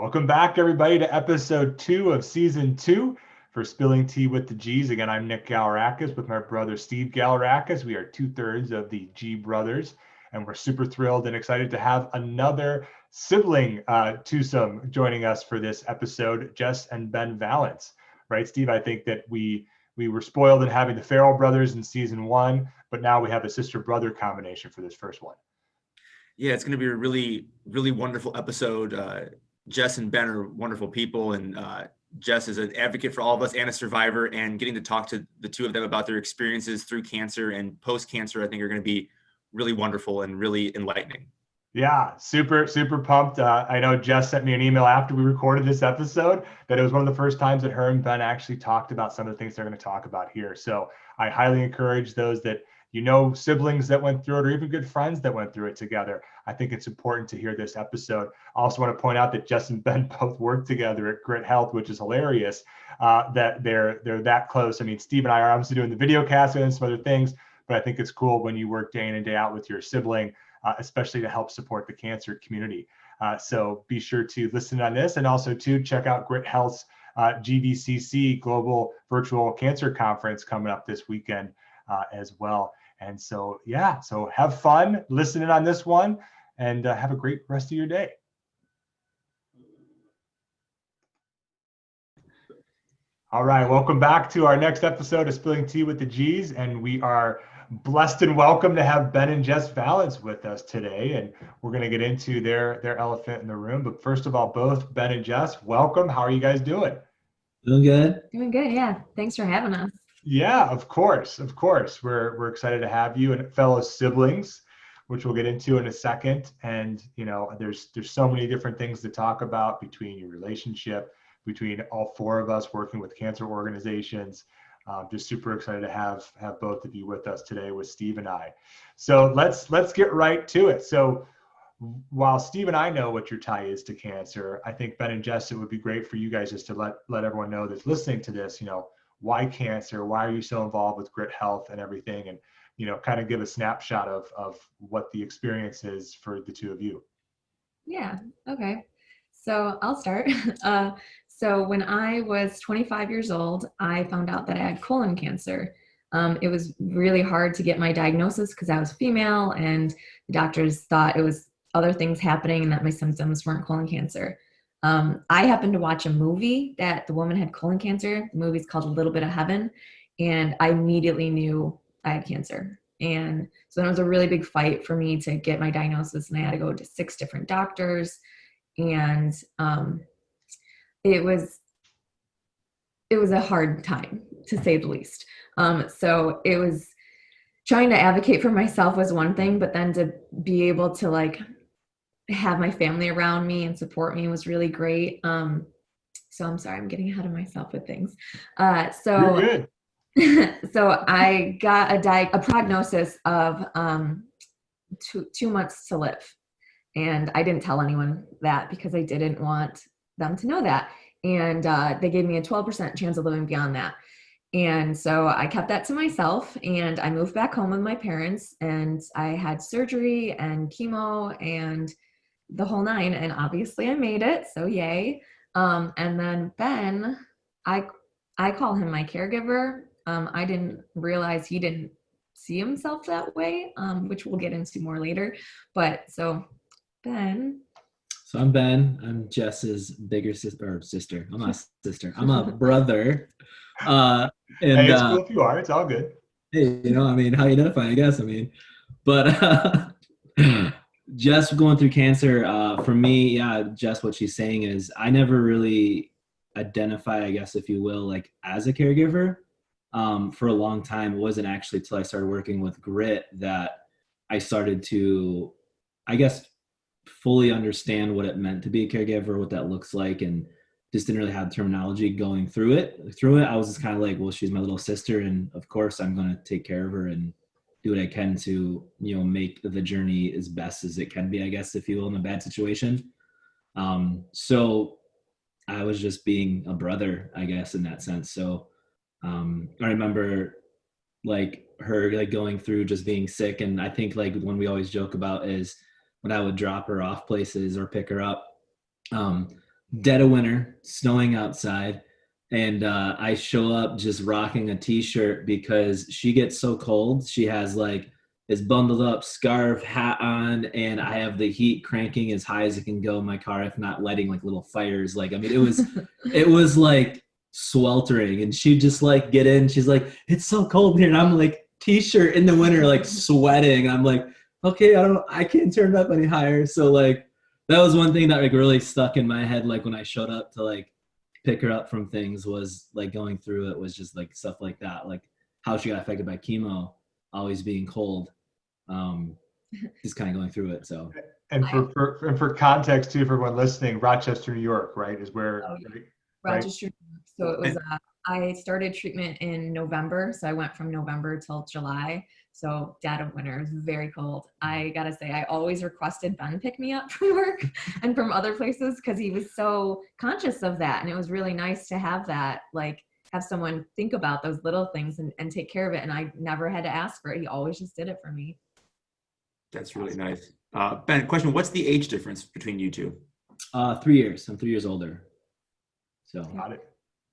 Welcome back, everybody, to episode 2 of season 2 for Spilling Tea with the G's. Again, I'm Nick Galarakis with my brother Steve Galarakis. We are 2/3 of the G brothers, and we're super thrilled and excited to have another sibling twosome joining us for this episode, Jess and Ben Valence. Right, Steve? I think that we were spoiled in having the Farrell brothers in season 1, but now we have a sister-brother combination for this first one. Yeah, it's going to be a really, really wonderful episode. Jess and Ben are wonderful people, and Jess is an advocate for all of us and a survivor, and getting to talk to the two of them about their experiences through cancer and post-cancer, I think are going to be really wonderful and really enlightening. Yeah, super pumped. I know Jess sent me an email after we recorded this episode that it was one of the first times that her and Ben actually talked about some of the things they're going to talk about here. So I highly encourage those that siblings that went through it, or even good friends that went through it together. I think it's important to hear this episode. I also want to point out that Jess and Ben both work together at GRYT Health, which is hilarious that they're that close. I mean, Steve and I are obviously doing the video cast and some other things, but I think it's cool when you work day in and day out with your sibling, especially to help support the cancer community. So be sure to listen on this, and also to check out GRYT Health's GVCC Global Virtual Cancer Conference coming up this weekend as well. And so, yeah, so have fun listening on this one, and have a great rest of your day. All right, welcome back to our next episode of Spilling Tea with the G's, and we are blessed and welcome to have Ben and Jess Valence with us today, and we're going to get into their elephant in the room. But first of all, both Ben and Jess, welcome. How are you guys doing? Doing good. Doing good, yeah. Thanks for having us. Yeah, of course. We're excited to have you and fellow siblings, which we'll get into in a second. And there's so many different things to talk about between your relationship, between all four of us working with cancer organizations. Just super excited to have both of you with us today with Steve and I. So let's get right to it. So while Steve and I know what your tie is to cancer, I think Ben and Jess, it would be great for you guys just to let everyone know that's listening to this, why cancer, why are you so involved with GRYT Health and everything, and kind of give a snapshot of what the experience is for the two of you. Yeah, okay. So I'll start. So when I was 25 years old, I found out that I had colon cancer. It was really hard to get my diagnosis because I was female, and the doctors thought it was other things happening and that my symptoms weren't colon cancer. I happened to watch a movie that the woman had colon cancer. The movie's called A Little Bit of Heaven, and I immediately knew I had cancer. And so then it was a really big fight for me to get my diagnosis, and I had to go to 6 different doctors, and it was a hard time, to say the least. So it was trying to advocate for myself was one thing, but then to be able to have my family around me and support me was really great. So I'm sorry, I'm getting ahead of myself with things. You're good. So I got a prognosis of 2 months to live. And I didn't tell anyone that because I didn't want them to know that. And they gave me a 12% chance of living beyond that. And so I kept that to myself, and I moved back home with my parents, and I had surgery and chemo and the whole 9, and obviously I made it, so yay. And then Ben, I call him my caregiver. I didn't realize he didn't see himself that way, which we'll get into more later. But so Ben. So I'm Ben. I'm Jess's bigger sister. I'm not a sister. I'm a brother. And hey, it's cool if you are. It's all good. Hey, how you identify, I guess. But Jess going through cancer, for me, yeah, Jess, what she's saying is I never really identify, I guess, if you will, as a caregiver. For a long time, it wasn't actually till I started working with GRYT that I started to, I guess, fully understand what it meant to be a caregiver, what that looks like, and just didn't really have terminology going through it. I was just kind of well, she's my little sister, and of course I'm going to take care of her and do what I can to, make the journey as best as it can be, I guess, if you will, in a bad situation. So I was just being a brother, I guess, in that sense. So I remember her going through just being sick. And I think when we always joke about is when I would drop her off places or pick her up, dead of winter, snowing outside. And I show up just rocking a t-shirt because she gets so cold. She has like this bundled up scarf, hat on, and I have the heat cranking as high as it can go in my car, if not lighting like little fires. Like, I mean, it was like sweltering. And she'd just like get in. She's like, it's so cold here. And I'm like, t-shirt in the winter, like sweating. I'm like, okay, I can't turn it up any higher. So like, that was one thing that like really stuck in my head. Like when I showed up to like pick her up from things, was like going through it was just like stuff like that, like how she got affected by chemo, always being cold, just kind of going through it. So, and for context too, for everyone listening, Rochester, New York, right, is where, Rochester, New York. So it was, I started treatment in November. So I went from November till July. So dead of winter, it was very cold. I gotta say, I always requested Ben pick me up from work and from other places because he was so conscious of that. And it was really nice to have that, like have someone think about those little things and take care of it. And I never had to ask for it. He always just did it for me. That's really nice. Ben, question, what's the age difference between you two? 3 years. I'm 3 years older. So Got it.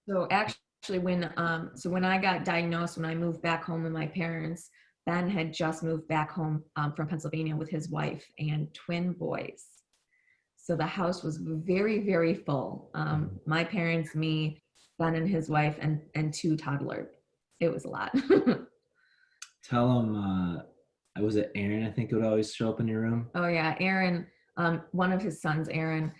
So actually when I got diagnosed, when I moved back home with my parents, Ben had just moved back home from Pennsylvania with his wife and twin boys. So the house was very, very full. My parents, me, Ben and his wife, and 2 toddlers. It was a lot. tell him, was it Aaron, I think, would always show up in your room? Oh yeah, Aaron, one of his sons, Aaron,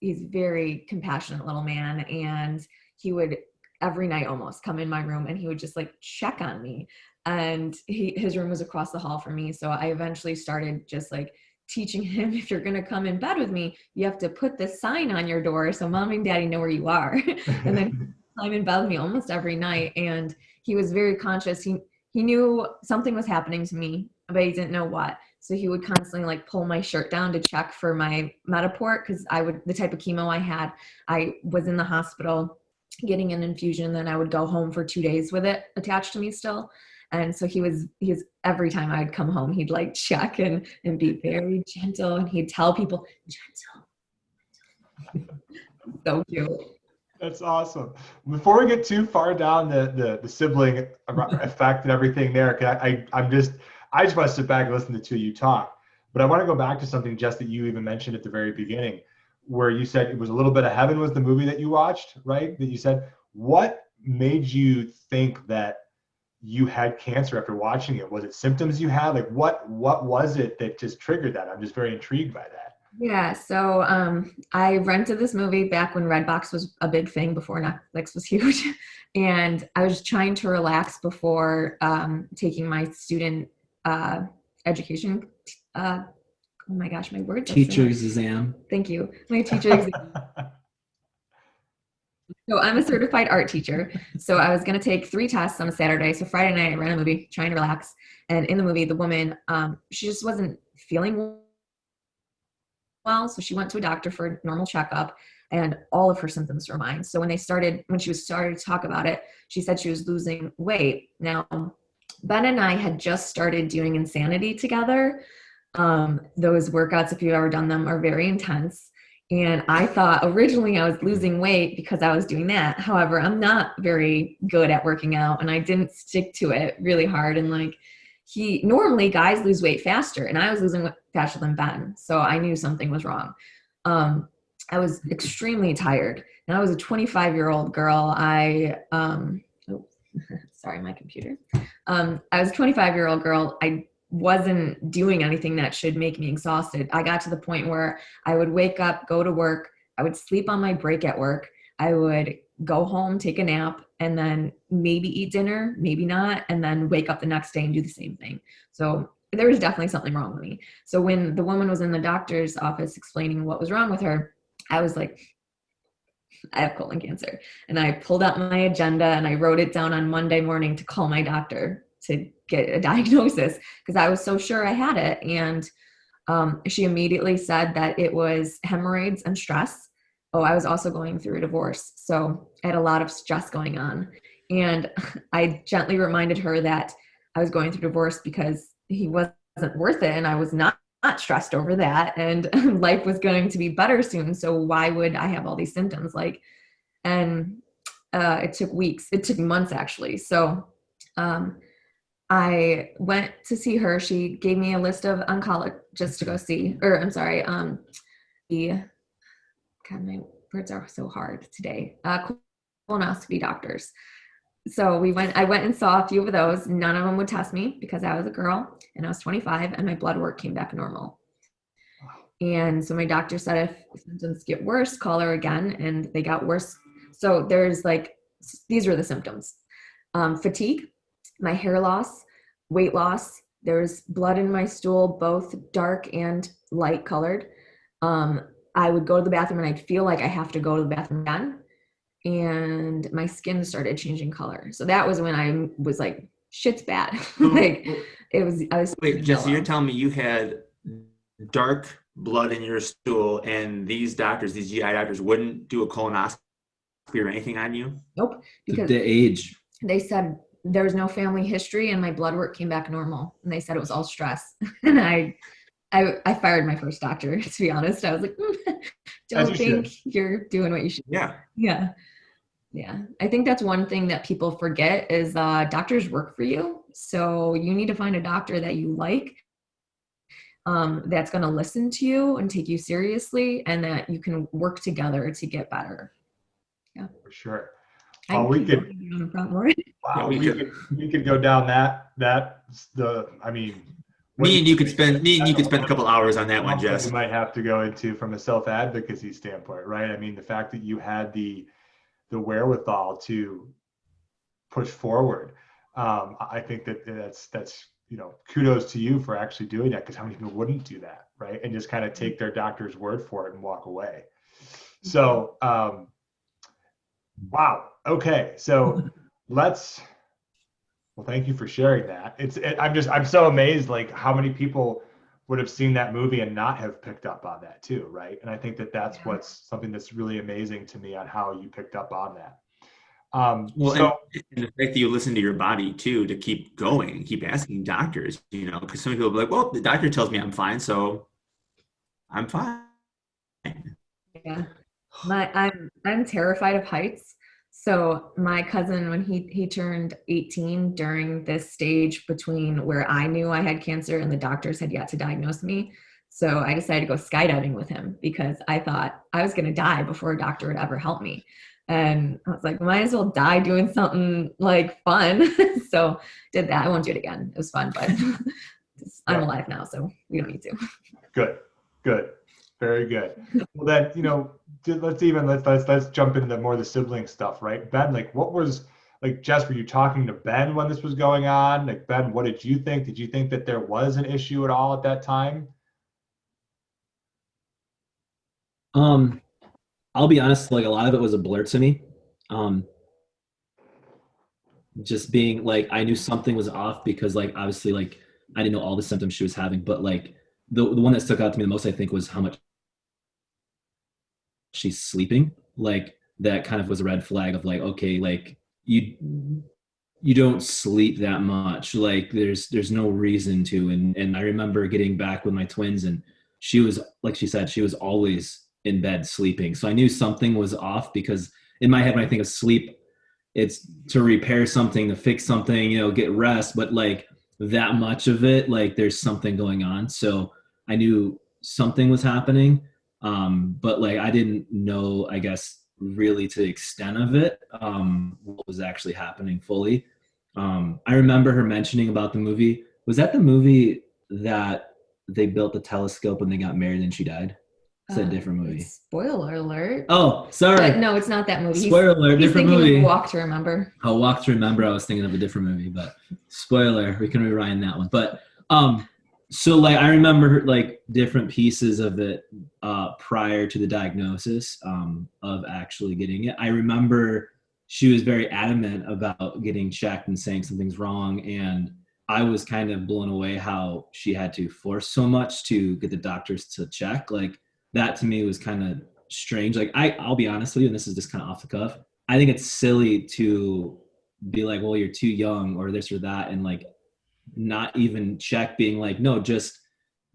he's a very compassionate little man, and he would every night almost come in my room and he would just like check on me. And his room was across the hall from me. So I eventually started just like teaching him, if you're going to come in bed with me, you have to put this sign on your door so mom and daddy know where you are. And then climb in bed with me almost every night. And he was very conscious. He knew something was happening to me, but he didn't know what. So he would constantly like pull my shirt down to check for my Metaport, because the type of chemo I had, I was in the hospital getting an infusion, then I would go home for 2 days with it attached to me still. And so he was every time I would come home, he'd like check and be very gentle, and he'd tell people, gentle. So cute. That's awesome. Before we get too far down the sibling effect and everything there, I just want to sit back and listen to the two of you talk. But I want to go back to something, Jess, that you even mentioned at the very beginning, where you said it was A Little Bit of Heaven was the movie that you watched, right? That you said, what made you think that you had cancer after watching it? Was it symptoms you had? Like what was it that just triggered that? I'm just very intrigued by that. Yeah, so I rented this movie back when Redbox was a big thing, before Netflix was huge. And I was trying to relax before taking my student education. Oh my gosh, my words. Teacher's exam. Thank you. My teacher exam. So I'm a certified art teacher. So I was going to take 3 tests on a Saturday. So Friday night I ran a movie trying to relax. And in the movie, the woman, she just wasn't feeling well. So she went to a doctor for a normal checkup, and all of her symptoms were mine. So when she was starting to talk about it, she said she was losing weight. Now, Ben and I had just started doing Insanity together. Those workouts, if you've ever done them, are very intense. And I thought originally I was losing weight because I was doing that. However, I'm not very good at working out, and I didn't stick to it really hard. And like normally guys lose weight faster, and I was losing weight faster than Ben. So I knew something was wrong. I was extremely tired, and I was a 25-year-old girl. Sorry, my computer. I was a 25-year-old girl. I wasn't doing anything that should make me exhausted. I got to the point where I would wake up, go to work. I would sleep on my break at work. I would go home, take a nap, and then maybe eat dinner, maybe not, and then wake up the next day and do the same thing. So there was definitely something wrong with me. So when the woman was in the doctor's office explaining what was wrong with her, I was like, I have colon cancer. And I pulled out my agenda and I wrote it down on Monday morning to call my doctor to get a diagnosis, because I was so sure I had it. And she immediately said that it was hemorrhoids and stress. Oh, I was also going through a divorce. So I had a lot of stress going on. And I gently reminded her that I was going through divorce because he wasn't worth it, and I was not not stressed over that, and life was going to be better soon. So why would I have all these symptoms? And it took weeks. It took months actually. So I went to see her. She gave me a list of oncologists to go see, or I'm sorry, the God, my words are so hard today. Colonoscopy doctors. So I went and saw a few of those. None of them would test me because I was a girl and I was 25 and my blood work came back normal. And so my doctor said, if symptoms get worse, call her again. And they got worse. So these were the symptoms: fatigue, my hair loss, weight loss. There's blood in my stool, both dark and light colored. I would go to the bathroom and I'd feel like I have to go to the bathroom again. And my skin started changing color. So that was when I was like, shit's bad. I was. Wait, Jesse, you're telling me you had dark blood in your stool and these GI doctors wouldn't do a colonoscopy or anything on you? Nope. Because the age. They said there was no family history and my blood work came back normal. And they said it was all stress. And I fired my first doctor, to be honest. I was like, don't think you're doing what you should. Yeah. Yeah. Yeah. I think that's one thing that people forget is doctors work for you. So you need to find a doctor that you like, that's going to listen to you and take you seriously, and that you can work together to get better. Yeah. For sure. We could go down me and you could spend a couple hours on that one, Jess. You might have to go into from a self-advocacy standpoint, right? I mean, the fact that you had the wherewithal to push forward, I think that's kudos to you for actually doing that, because how many people wouldn't do that, right? And just kind of take their doctor's word for it and walk away. So, wow. Okay. So thank you for sharing that. I'm so amazed, like how many people would have seen that movie and not have picked up on that too, right? And I think that's what's something that's really amazing to me on how you picked up on that. And the fact that you listen to your body too, to keep going, keep asking doctors, because some people will be like, well, the doctor tells me I'm fine, so I'm fine. Yeah. I'm terrified of heights. So my cousin, when he turned 18 during this stage between where I knew I had cancer and the doctors had yet to diagnose me. So I decided to go skydiving with him because I thought I was going to die before a doctor would ever help me. And I was like, might as well die doing something like fun. So did that. I won't do it again. It was fun, but I'm alive now, so we don't need to. Good. Very good. Well, then, let's jump into more of the sibling stuff, right? Ben, what was, Jess, were you talking to Ben when this was going on? Ben, what did you think? Did you think that there was an issue at all at that time? I'll be honest, a lot of it was a blur to me. Just being I knew something was off because obviously I didn't know all the symptoms she was having, but the one that stuck out to me the most, I think, was how much she's sleeping. That kind of was a red flag of okay, you don't sleep that much. There's no reason to. And I remember getting back with my twins, and she was, like she said, she was always in bed sleeping. So I knew something was off, because in my head, when I think of sleep, it's to repair something, to fix something, get rest. But that much of it, there's something going on. So I knew something was happening. But I didn't know, I guess, really to the extent of it, what was actually happening fully. I remember her mentioning about the movie. Was that the movie that they built the telescope when they got married and she died? It's a different movie. Spoiler alert. Oh, sorry. No, it's not that movie. Spoiler alert, different movie. Of Walk to Remember. Oh, Walk to Remember. I was thinking of a different movie, but spoiler, we can rewind that one. But so I remember different pieces of it prior to the diagnosis of actually getting it. I remember she was very adamant about getting checked and saying something's wrong, and I was kind of blown away how she had to force so much to get the doctors to check. That to me was kind of strange. I'll be honest with you, and this is just kind of off the cuff, I think it's silly to be well, you're too young or this or that, and not even check, being no, just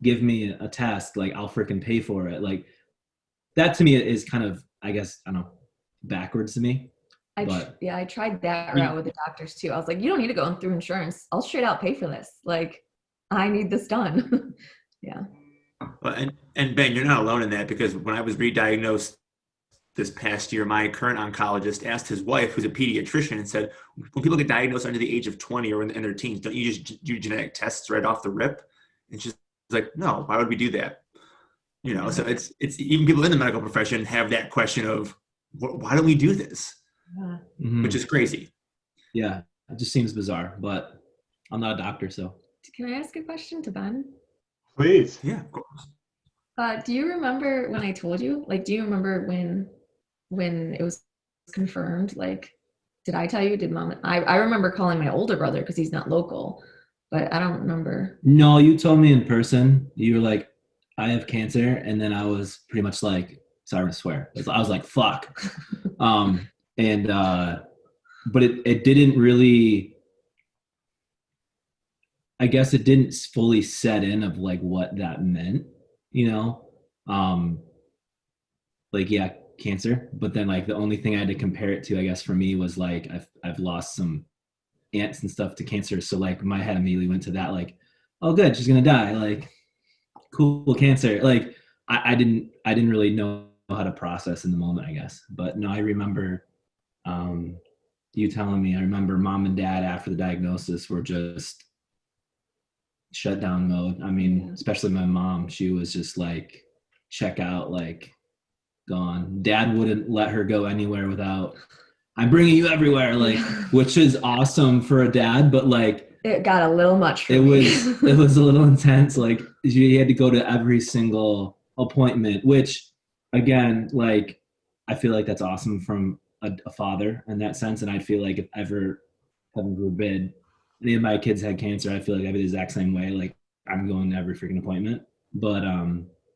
give me a test, like I'll freaking pay for it. Like that to me is kind of, I guess, I don't know, backwards to me. I tried that route with the doctors too. I was like, you don't need to go through insurance. I'll straight out pay for this. Like, I need this done. Yeah. And Ben, you're not alone in that, because when I was re-diagnosed this past year, my current oncologist asked his wife, who's a pediatrician, and said, when people get diagnosed under the age of 20 or in their teens, don't you just do genetic tests right off the rip? And she's like, no, why would we do that? You know, so it's even people in the medical profession have that question of, why don't we do this? Yeah. Which is crazy. Yeah, it just seems bizarre, but I'm not a doctor, so. Can I ask a question to Ben? Please. Yeah, of course. Do you remember when I told you? Like, do you remember when it was confirmed? Like, did I tell you? Did Mom? I remember calling my older brother because he's not local, but I don't remember. No, you told me in person. You were like, I have cancer, and then I was pretty much like, sorry to swear. I was like, fuck. But it didn't really, I guess it didn't fully set in of like what that meant, you know? Like, yeah, cancer. But then like the only thing I had to compare it to, I guess for me, was like, I've lost some aunts and stuff to cancer. So like my head immediately went to that, like, oh good, she's gonna die. Like, cool, cancer. Like I didn't really know how to process in the moment, I guess. But no, I remember you telling me. I remember Mom and Dad after the diagnosis were just shut down mode. I mean, especially my mom, she was just like, check out, like gone. Dad wouldn't let her go anywhere without, I'm bringing you everywhere, like, which is awesome for a dad, but like it got a little much for it me. it was a little intense. Like you had to go to every single appointment, which again, like I feel like that's awesome from a father in that sense. And I feel like if ever, heaven forbid, any of my kids had cancer, I feel like I'd be the exact same way. Like I'm going to every freaking appointment. But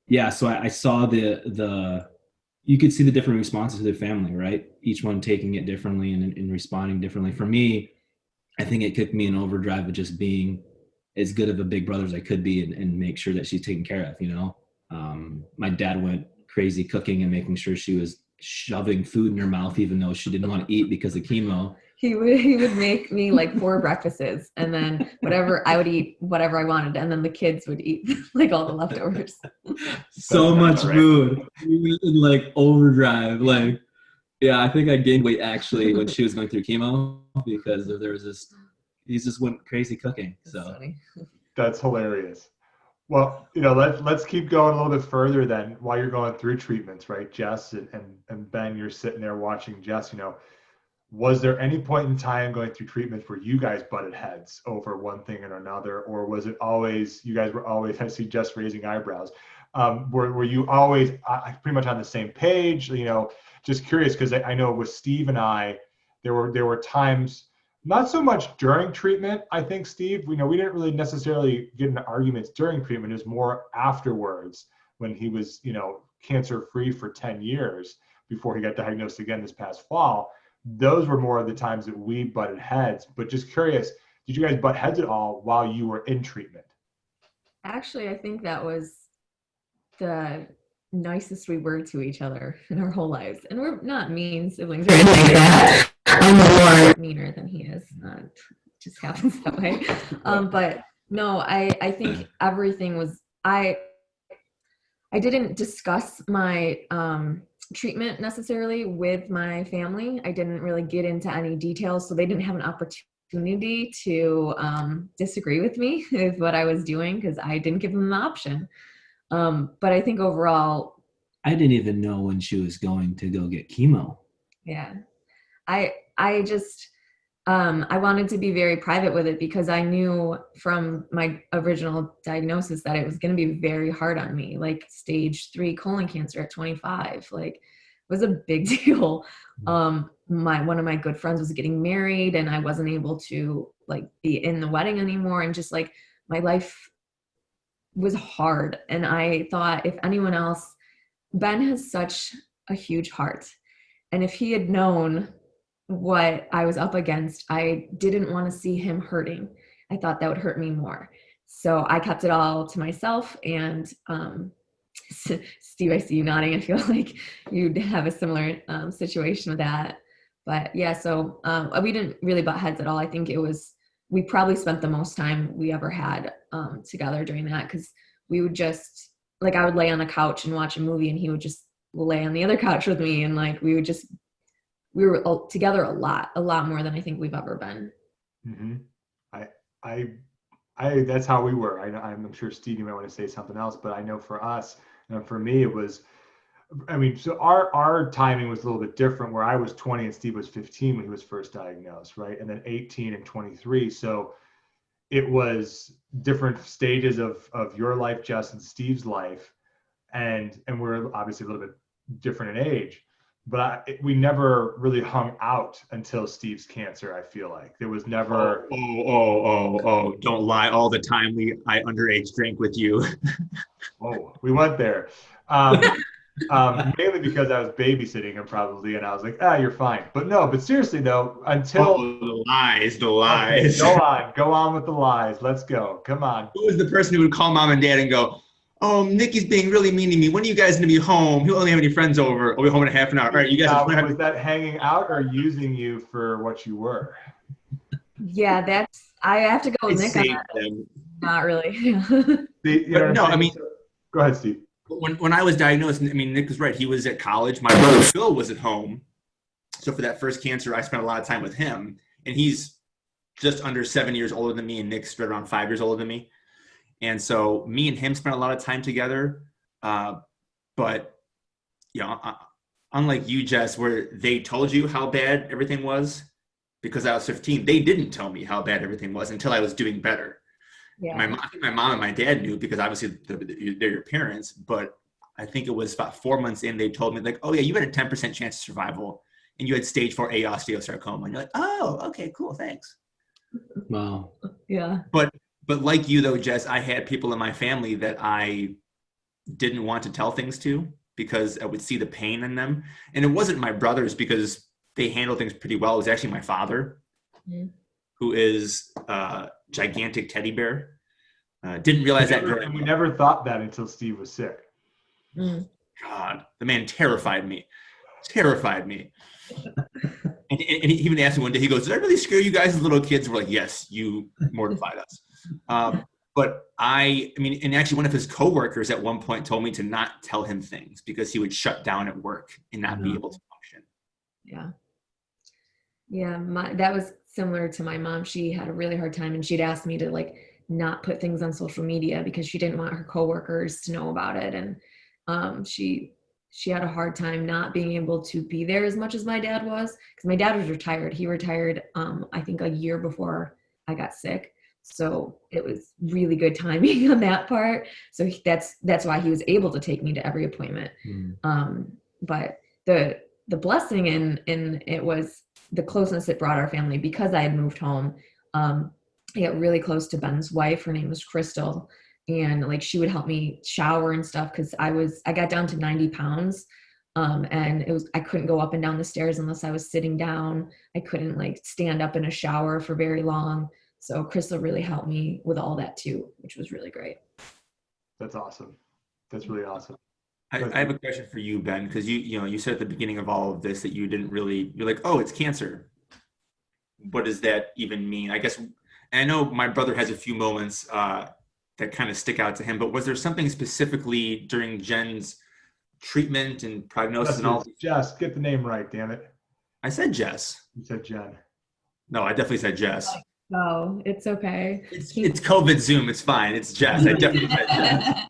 yeah, so I saw you could see the different responses to their family, right? Each one taking it differently and responding differently. For me, I think it kicked me in overdrive of just being as good of a big brother as I could be and make sure that she's taken care of, you know? My dad went crazy cooking and making sure she was shoving food in her mouth, even though she didn't want to eat because of chemo. He would make me like 4 breakfasts, and then I would eat whatever I wanted, and then the kids would eat like all the leftovers. So much food, like overdrive. Like, yeah, I think I gained weight actually when she was going through chemo because there was this. He just went crazy cooking. So that's hilarious. Well, you know, let's keep going a little bit further then while you're going through treatments, right, Jess and Ben, you're sitting there watching Jess, you know, was there any point in time going through treatments where you guys butted heads over one thing or another, or was it always, you guys were always, I see Jess raising eyebrows, were you always pretty much on the same page, you know, just curious, because I know with Steve and I, there were times, not so much during treatment, I think, Steve, you know, we didn't really necessarily get into arguments during treatment. It was more afterwards when he was, you know, cancer-free for 10 years before he got diagnosed again this past fall. Those were more of the times that we butted heads. But just curious, did you guys butt heads at all while you were in treatment? Actually, I think that was the nicest we were to each other in our whole lives. And we're not mean siblings or anything like that. I'm more meaner than he is. It just happens that way. But no, I think everything was, I didn't discuss my treatment necessarily with my family. I didn't really get into any details, so they didn't have an opportunity to disagree with me with what I was doing because I didn't give them the option. But I think overall, I didn't even know when she was going to go get chemo. Yeah, I just I wanted to be very private with it because I knew from my original diagnosis that it was going to be very hard on me, like stage 3 colon cancer at 25. Like, it was a big deal. One of my good friends was getting married and I wasn't able to like be in the wedding anymore. And just like my life was hard. And I thought if anyone else, Ben has such a huge heart. And if he had known what I was up against, I didn't want to see him hurting. I thought that would hurt me more. So I kept it all to myself. And Steve, I see you nodding. I feel like you'd have a similar situation with that. But yeah, so we didn't really butt heads at all. I think we probably spent the most time we ever had together during that, because we would just, like, I would lay on the couch and watch a movie and he would just lay on the other couch with me. And like, we were together a lot more than I think we've ever been. Mm-hmm. That's how we were. I'm sure Steve, you might want to say something else, but I know for us, and for me, it was, so our timing was a little bit different, where I was 20 and Steve was 15 when he was first diagnosed, right? And then 18 and 23. So it was different stages of your life, Jess, and Steve's life. And we're obviously a little bit different in age, but we never really hung out until Steve's cancer. I feel like there was never. Oh! Don't lie. All the time I underage drank with you. Oh, we went there. Mainly because I was babysitting him probably, and I was like, you're fine. But seriously though, until the lies. Okay, go on with the lies. Let's go. Come on. Who was the person who would call mom and dad and go, "Oh, Nikki's being really mean to me. When are you guys gonna be home? He'll only have any friends over. I'll be home in a half an hour." All right, you guys. Was that hanging out or using you for what you were? Yeah, I have to go with Nick on that. Not really. No, I mean, go ahead, Steve. When I was diagnosed, I mean, Nick was right. He was at college. My brother Phil was at home. So for that first cancer, I spent a lot of time with him. And he's just under 7 years older than me, and Nick's right around 5 years older than me. And so me and him spent a lot of time together. But, unlike you, Jess, where they told you how bad everything was, because I was 15, they didn't tell me how bad everything was until I was doing better. Yeah. My mom and my dad knew, because obviously they're your parents, but I think it was about 4 months in, they told me, like, "Oh yeah, you had a 10% chance of survival and you had stage 4A osteosarcoma." And you're like, "Oh, okay, cool, thanks." Wow. Yeah. But like you though, Jess, I had people in my family that I didn't want to tell things to, because I would see the pain in them. And it wasn't my brothers, because they handle things pretty well. It was actually my father, who is gigantic teddy bear. Didn't realize that. And we never thought that until Steve was sick. God, the man terrified me. And he even asked me one day, he goes, "Did I really scare you guys as little kids?" We're like, "Yes, you mortified us." But I mean, and actually one of his coworkers at one point told me to not tell him things, because he would shut down at work and not be able to function. Yeah. Yeah. That was similar to my mom. She had a really hard time, and she'd asked me to like not put things on social media because she didn't want her coworkers to know about it. And she had a hard time not being able to be there as much as my dad was, because my dad was retired. He retired, I think a year before I got sick. So it was really good timing on that part. So that's why he was able to take me to every appointment. But the blessing in it was the closeness it brought our family, because I had moved home. I got really close to Ben's wife. Her name was Crystal. And like, she would help me shower and stuff, because I got down to 90 pounds. And I couldn't go up and down the stairs unless I was sitting down. I couldn't like stand up in a shower for very long. So Crystal really helped me with all that too, which was really great. That's awesome. That's really awesome. I have a question for you, Ben, because you said at the beginning of all of this that you're like, "Oh, it's cancer." What does that even mean? I guess, and I know my brother has a few moments that kind of stick out to him, but was there something specifically during Jen's treatment and prognosis and all? Jess, get the name right, damn it. I said Jess. You said Jen. No, I definitely said Jess. Oh, it's okay. It's COVID Zoom. It's fine. It's Jess. I definitely said Jess.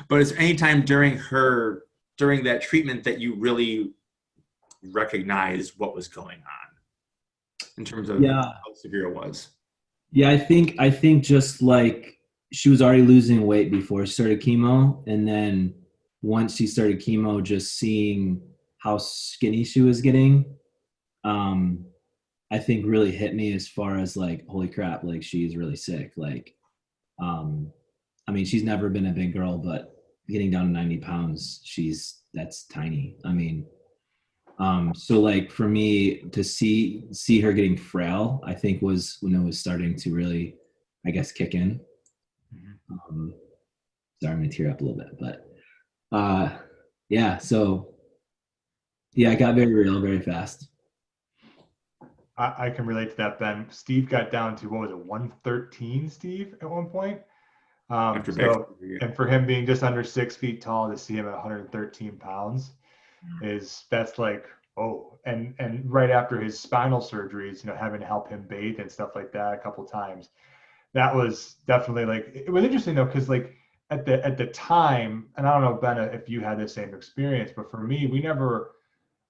But is there any time during that treatment that you really recognized what was going on in terms of how severe it was? Yeah, I think just like she was already losing weight before she started chemo, and then once she started chemo, just seeing how skinny she was getting, I think really hit me as far as like, holy crap, like she's really sick. Like, I mean, she's never been a big girl, but getting down to 90 pounds, that's tiny. I mean, so like for me to see her getting frail, I think was when it was starting to really I guess, kick in. Mhm. Sorry, I'm gonna tear up a little bit, but yeah. So yeah, it got very real very fast. I can relate to that, Ben. Steve got down to, what was it, 113, Steve, at one point. After back So, surgery, yeah. and for him being just under 6 feet tall, to see him at 113 pounds that's like, oh, and right after his spinal surgeries, having to help him bathe and stuff like that a couple times, that was definitely like, it was interesting though, because like at the time, and I don't know, Ben, if you had the same experience, but for me,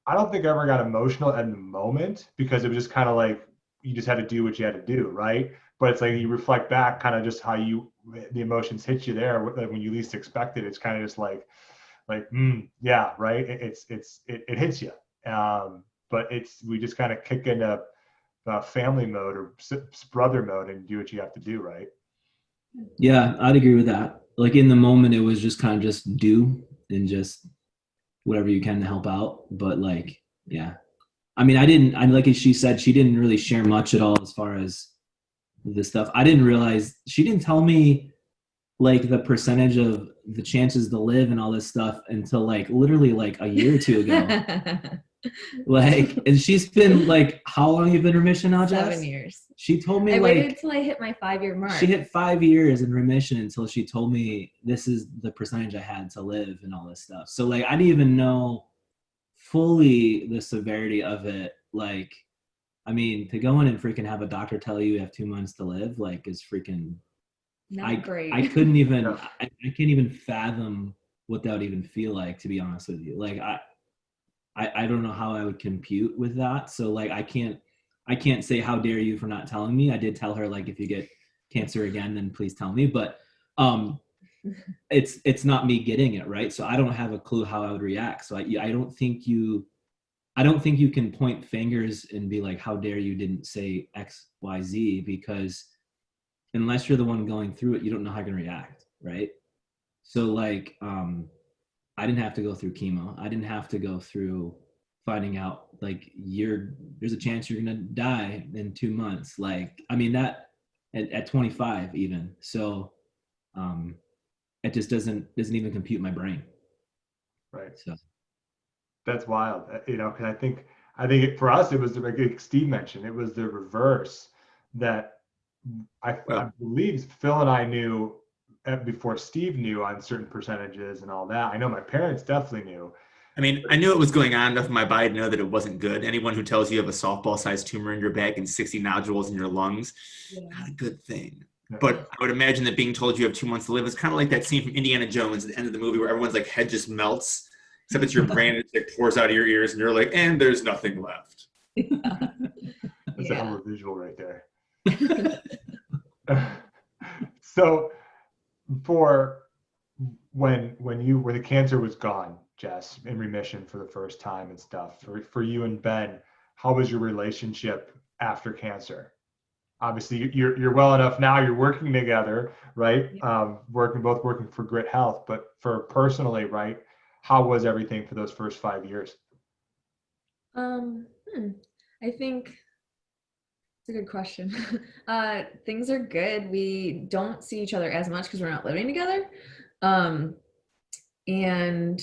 I don't think I ever got emotional at the moment, because it was just kind of like you just had to do what you had to do, right? But it's like you reflect back, kind of just how the emotions hit you there, like when you least expect it. It's kind of just like yeah, right. It hits you. But we just kind of kick into family mode or brother mode and do what you have to do, right? Yeah, I'd agree with that. Like in the moment, it was just kind of just do and just whatever you can to help out. But like, yeah, I mean, I like as she said, she didn't really share much at all as far as this stuff. I didn't realize she didn't tell me like the percentage of the chances to live and all this stuff until like literally like a year or two ago. Like, and she's been like, how long you been in remission now, Jess? 7 years. She told me I like waited till I hit my 5-year mark. she hit 5 years in remission until she told me this is the percentage I had to live and all this stuff. So like I didn't even know fully the severity of it. Like, I mean, to go in and freaking have a doctor tell you have 2 months to live, like, is freaking. Not great. I couldn't even. Yeah. I can't even fathom what that would even feel like, to be honest with you. Like I don't know how I would compute with that. So like I can't say how dare you for not telling me. I did tell her like if you get cancer again, then please tell me. But it's not me getting it, right? So I don't have a clue how I would react. So I don't think you can point fingers and be like, how dare you didn't say X, Y, Z, because unless you're the one going through it, you don't know how you're gonna react, right? So like I didn't have to go through chemo. I didn't have to go through finding out like there's a chance you're gonna die in 2 months. Like, I mean that at 25 even. So it just doesn't even compute my brain. Right. So That's wild, because for us, it was like Steve mentioned, it was the reverse that I believe Phil and I knew before Steve knew on certain percentages and all that. I know my parents definitely knew. I mean, I knew it was going on enough in my body to know that it wasn't good. Anyone who tells you have a softball-sized tumor in your back and 60 nodules in your lungs, not a good thing. Yeah. But I would imagine that being told you have 2 months to live is kind of like that scene from Indiana Jones at the end of the movie where everyone's like head just melts, except it's your brain, it like pours out of your ears, and you're like, and there's nothing left. That's a hell of a visual right there. So for when the cancer was gone, Jess, in remission for the first time and stuff, for you and Ben, how was your relationship after cancer? Obviously you're well enough now, you're working together, right? Yeah. Both working for GRYT Health, but for personally, right, how was everything for those first 5 years? I think it's a good question. Things are good. We don't see each other as much because we're not living together. And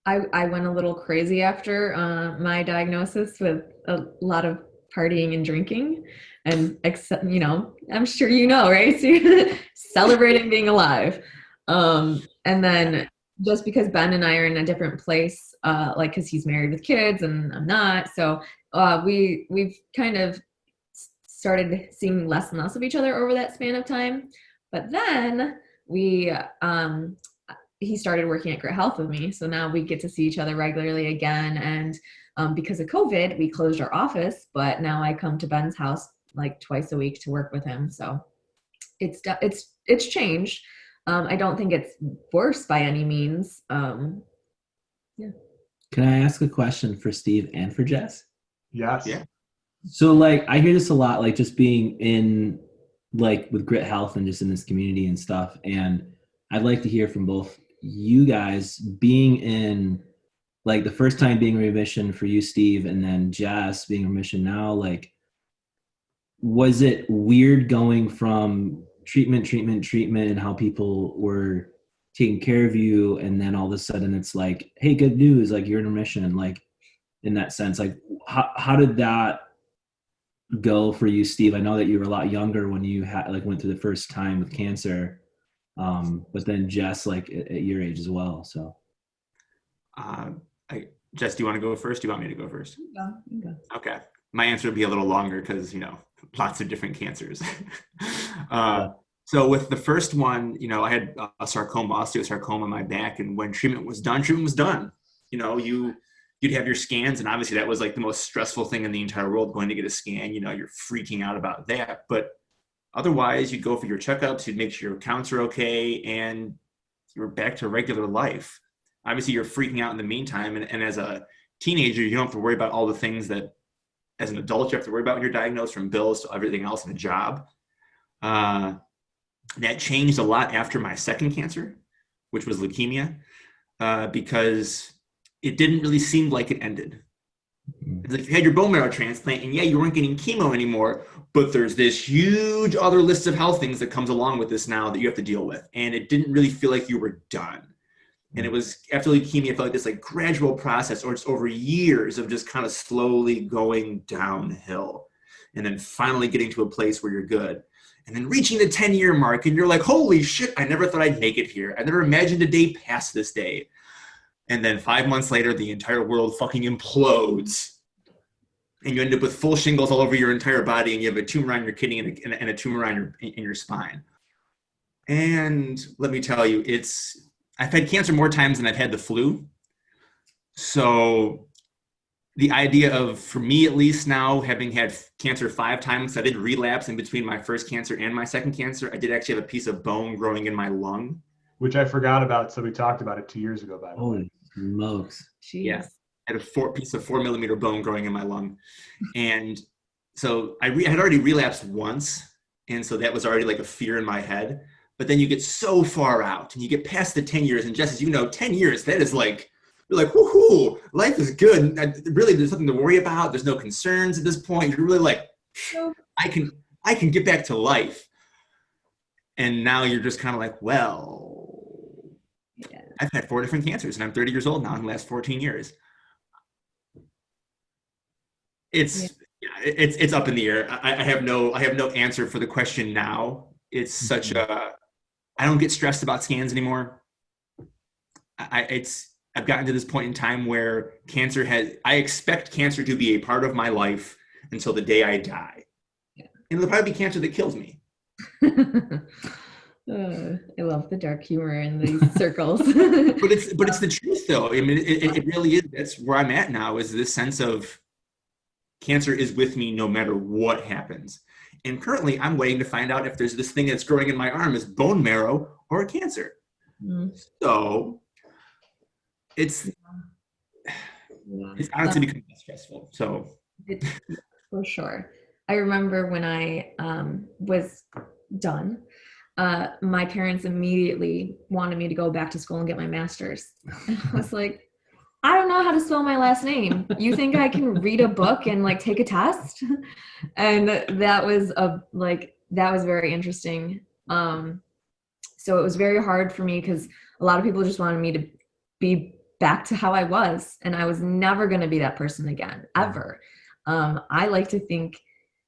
I went a little crazy after my diagnosis with a lot of partying and drinking, and I'm sure right? So you're celebrating being alive. And then just because Ben and I are in a different place, like because he's married with kids and I'm not, so we've kind of started seeing less and less of each other over that span of time. But then he started working at GRYT Health with me. So now we get to see each other regularly again. And because of COVID, we closed our office, but now I come to Ben's house like twice a week to work with him. So it's changed. I don't think it's worse by any means. Yeah. can I ask a question for Steve and for Jess? Yes. Yeah. So like I hear this a lot, like just being in like with GRYT Health and just in this community and stuff. And I'd like to hear from both you guys being in like the first time being in remission for you, Steve, and then Jess being in remission now. Like, was it weird going from treatment, and how people were taking care of you, and then all of a sudden it's like, hey, good news, like you're in remission, like in that sense. Like how did that go for you, Steve? I know that you were a lot younger when you had like went through the first time with cancer, but then Jess, like at your age as well. So Jess, do you want to go first? Do you want me to go first? You go. Okay. My answer would be a little longer because, lots of different cancers. So with the first one, I had a sarcoma, osteosarcoma in my back. And when treatment was done. You'd have your scans. And obviously that was like the most stressful thing in the entire world, going to get a scan. You're freaking out about that. But otherwise, you'd go for your checkups, you'd make sure your counts are okay, and you're back to regular life. Obviously, you're freaking out in the meantime. And as a teenager, you don't have to worry about all the things that as an adult you have to worry about when you're diagnosed, from bills to everything else in a job. That changed a lot after my second cancer, which was leukemia, because it didn't really seem like it ended. It's like you had your bone marrow transplant, and yeah, you weren't getting chemo anymore, but there's this huge other list of health things that comes along with this now that you have to deal with. And it didn't really feel like you were done. And it was after leukemia, it felt like this like gradual process, or it's over years of just kind of slowly going downhill, and then finally getting to a place where you're good. And then reaching the 10-year mark, and you're like, holy shit, I never thought I'd make it here. I never imagined a day past this day. And then 5 months later, the entire world fucking implodes. And you end up with full shingles all over your entire body, and you have a tumor on your kidney and a tumor on in your spine. And let me tell you, I've had cancer more times than I've had the flu. So the idea of, for me at least now, having had cancer 5 times, I did relapse in between my first cancer and my second cancer. I did actually have a piece of bone growing in my lung, which I forgot about. So we talked about it 2 years ago, by the way. holy smokes. Jeez. Yeah. I had a piece of 4 millimeter bone growing in my lung. And so I had already relapsed once. And so that was already like a fear in my head. But then you get so far out and you get past the 10 years. And just as you know, 10 years, that is like, you're like, woohoo, life is good. Really, there's nothing to worry about. There's no concerns at this point. You're really like, I can get back to life. And now you're just kind of like, well, yeah. I've had 4 different cancers and I'm 30 years old now in the last 14 years. It's up in the air. I have no answer for the question now. It's such I don't get stressed about scans anymore. I've gotten to this point in time where I expect cancer to be a part of my life until the day I die. Yeah. And it'll probably be cancer that kills me. I love the dark humor in these circles. But it's the truth though. I mean, it really is. That's where I'm at now, is this sense of cancer is with me no matter what happens. And currently I'm waiting to find out if there's this thing that's growing in my arm is bone marrow or a cancer. So it's honestly become stressful. So for sure. I remember when I was done, my parents immediately wanted me to go back to school and get my master's. And I was like, I don't know how to spell my last name. You think I can read a book and like take a test? And that was very interesting. So it was very hard for me because a lot of people just wanted me to be back to how I was, and I was never going to be that person again, ever. I like to think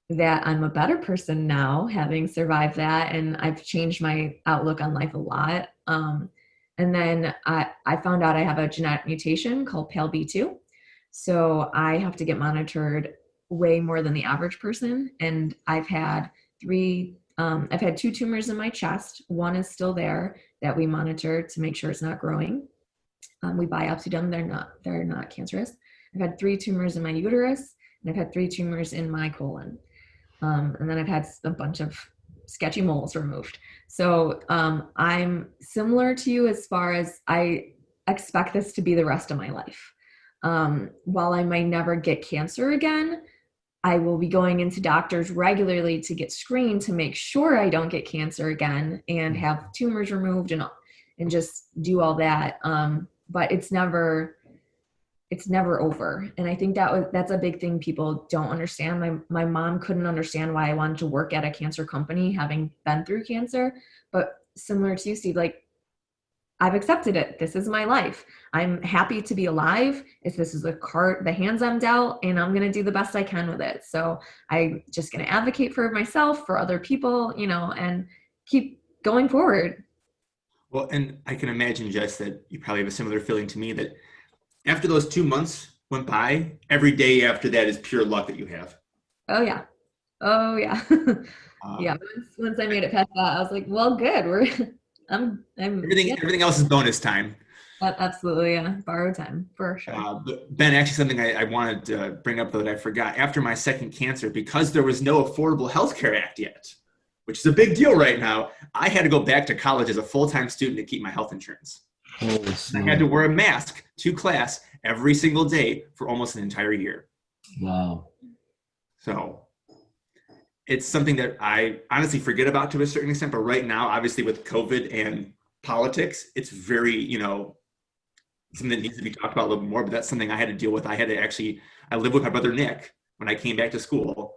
that I'm a better person now, having survived that, and I've changed my outlook on life a lot. And then I found out I have a genetic mutation called PALB2. So I have to get monitored way more than the average person. And I've had 2 tumors in my chest. One is still there that we monitor to make sure it's not growing. We biopsied them. They're not cancerous. I've had 3 tumors in my uterus, and I've had 3 tumors in my colon. And then I've had a bunch of sketchy moles removed. So I'm similar to you as far as I expect this to be the rest of my life. While I might never get cancer again, I will be going into doctors regularly to get screened to make sure I don't get cancer again and have tumors removed and just do all that. But it's never it's never over. And I think that's a big thing people don't understand. My mom couldn't understand why I wanted to work at a cancer company, having been through cancer. But similar to you, Steve, like, I've accepted it. This is my life. I'm happy to be alive. If this is the hands I'm dealt, and I'm going to do the best I can with it. So I'm just going to advocate for myself, for other people, and keep going forward. Well, and I can imagine, Jess, that you probably have a similar feeling to me, that after those 2 months went by, every day after that is pure luck that you have. Oh yeah. Oh yeah. Yeah. Once I made it past that, I was like, well, good. I'm everything else is bonus time. Absolutely, yeah. Borrowed time for sure. But Ben, actually, something I wanted to bring up, though, that I forgot. After my second cancer, because there was no Affordable Health Care Act yet, which is a big deal right now, I had to go back to college as a full-time student to keep my health insurance. I had to wear a mask to class every single day for almost an entire year. Wow. So it's something that I honestly forget about to a certain extent, but right now, obviously with COVID and politics, it's very, something that needs to be talked about a little bit more, but that's something I had to deal with. I lived with my brother, Nick, when I came back to school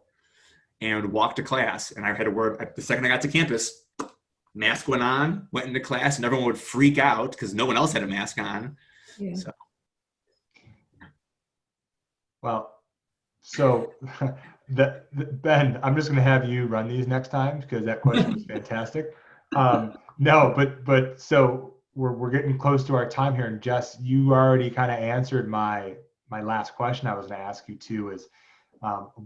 and walked to class, and I had to wear, the second I got to campus, mask went on, went into class, and everyone would freak out because no one else had a mask on. Yeah. So Ben, I'm just going to have you run these next time because that question was fantastic. No, but so we're getting close to our time here, and Jess, you already kind of answered my last question I was going to ask you too, is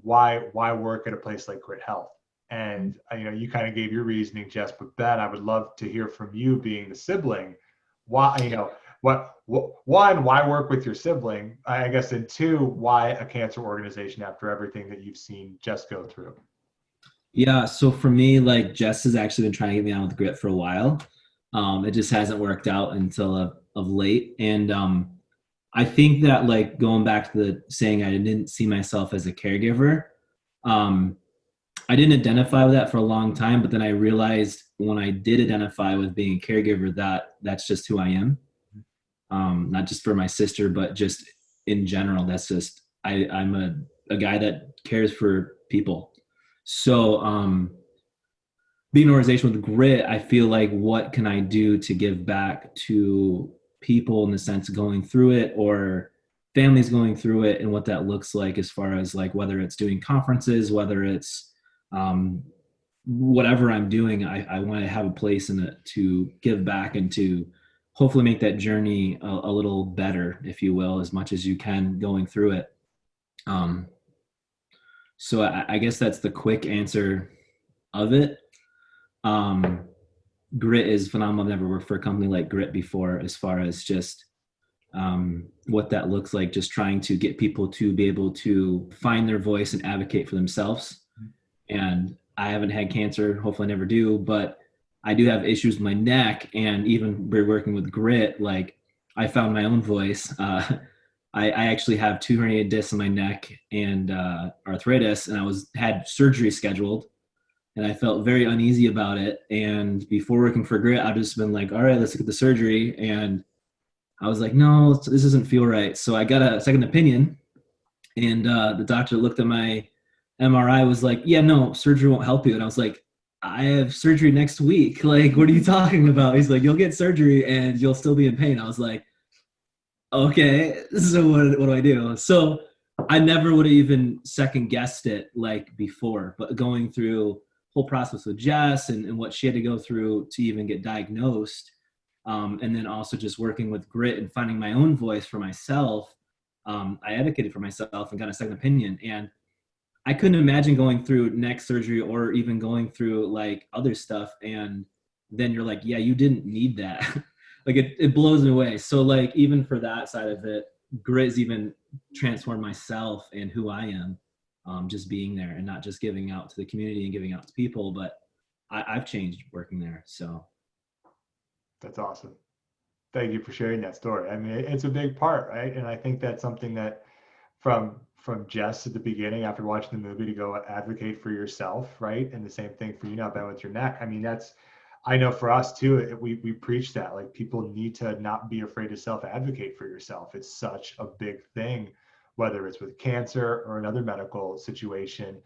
why work at a place like GRYT Health? And you kind of gave your reasoning, Jess, but Ben, I would love to hear from you, being the sibling. Why, one, why work with your sibling, I guess, and two, why a cancer organization after everything that you've seen Jess go through? Yeah, so for me, like, Jess has actually been trying to get me on with GRYT for a while. It just hasn't worked out until of late. And I think that, like, going back to the saying I didn't see myself as a caregiver, I didn't identify with that for a long time, but then I realized when I did identify with being a caregiver, that's just who I am. Not just for my sister, but just in general. That's just, I'm a guy that cares for people. So being an organization with GRYT, I feel like, what can I do to give back to people in the sense of going through it, or families going through it, and what that looks like, as far as, like, whether it's doing conferences, whether it's whatever I'm doing, I want to have a place in it to give back and to hopefully make that journey a little better, if you will, as much as you can going through it. So I guess that's the quick answer of it. GRYT is phenomenal. I've never worked for a company like GRYT before, as far as just what that looks like, just trying to get people to be able to find their voice and advocate for themselves. And I haven't had cancer, hopefully I never do, but I do have issues with my neck, and even working with GRYT, like, I found my own voice. I actually have 2 herniated discs in my neck and arthritis, and I had surgery scheduled, and I felt very uneasy about it. And before working for GRYT, I've just been like, all right, let's look at the surgery. And I was like, no, this doesn't feel right. So I got a second opinion, and the doctor looked at my MRI, was like, yeah, no, surgery won't help you. And I was like, I have surgery next week. Like, what are you talking about? He's like, you'll get surgery and you'll still be in pain. I was like, okay, so what do I do? So I never would have even second guessed it, like, before, but going through whole process with Jess and what she had to go through to even get diagnosed. And then also just working with GRYT and finding my own voice for myself. I advocated for myself and got a second opinion. And I couldn't imagine going through neck surgery or even going through, like, other stuff. And then you're like, yeah, you didn't need that. Like, it blows me away. So, like, even for that side of it, GRYT has even transformed myself and who I am, just being there and not just giving out to the community and giving out to people, but I've changed working there. So that's awesome. Thank you for sharing that story. I mean, it's a big part, right? And I think that's something that from Jess at the beginning, after watching the movie, to go advocate for yourself, right? And the same thing for you now, Ben, with your neck. I mean, I know for us too, we preach that, like, people need to not be afraid to self-advocate for yourself. It's such a big thing, whether it's with cancer or another medical situation.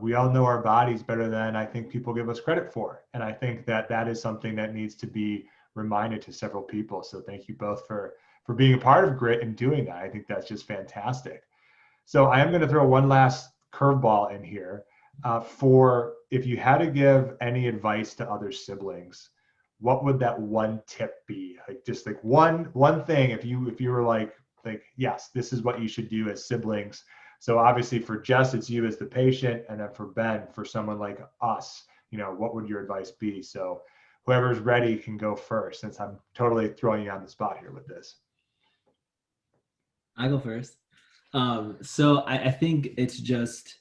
We all know our bodies better than I think people give us credit for. And I think that that is something that needs to be reminded to several people. So thank you both for being a part of GRYT and doing that. I think that's just fantastic. So I am going to throw one last curveball in here. For if you had to give any advice to other siblings, what would that one tip be? Like, just like one thing, if you were like yes, this is what you should do as siblings. So obviously for Jess, it's you as the patient, and then for Ben, for someone like us, what would your advice be? So whoever's ready can go first, since I'm totally throwing you on the spot here with this. I go first. So I think it's just,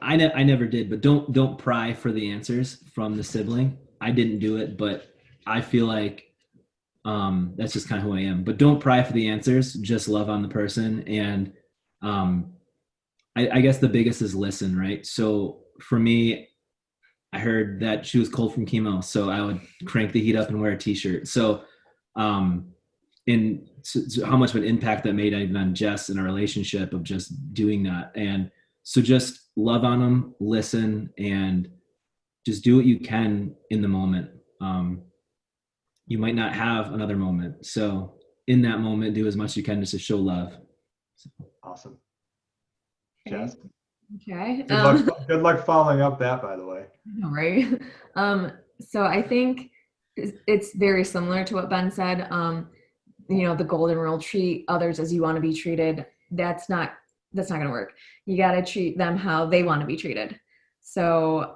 I never did, but don't pry for the answers from the sibling. I didn't do it, but I feel like that's just kind of who I am. But don't pry for the answers. Just love on the person. And I guess the biggest is listen, right? So for me, I heard that she was cold from chemo, so I would crank the heat up and wear a t-shirt. So so how much of an impact that made even on Jess in a relationship of just doing that. And so just love on them, listen, and just do what you can in the moment. You might not have another moment. So in that moment, do as much as you can just to show love. Awesome. Okay. Jess? Okay. Good luck following up that, by the way. Right. So I think it's very similar to what Ben said. The golden rule, treat others as you want to be treated. That's not going to work. You got to treat them how they want to be treated. So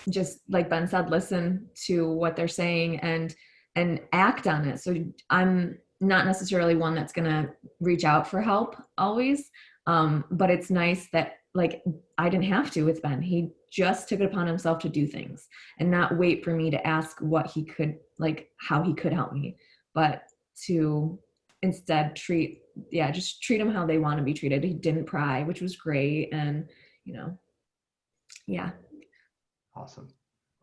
just like Ben said, listen to what they're saying and act on it. So I'm not necessarily one that's going to reach out for help always. But it's nice that, like, I didn't have to with Ben. He just took it upon himself to do things and not wait for me to ask what he could, like, how he could help me, but to instead just treat them how they want to be treated. He didn't pry, which was great. And, yeah. Awesome.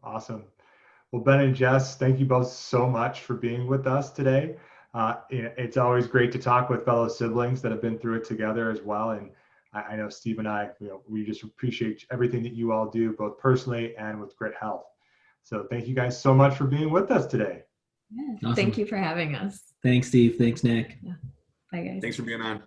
Well, Ben and Jess, thank you both so much for being with us today. It's always great to talk with fellow siblings that have been through it together as well. And I know Steve and I, we just appreciate everything that you all do, both personally and with GRYT Health. So thank you guys so much for being with us today. Yeah. Awesome. Thank you for having us. Thanks, Steve. Thanks, Nick. Yeah. Bye, guys. Thanks for being on.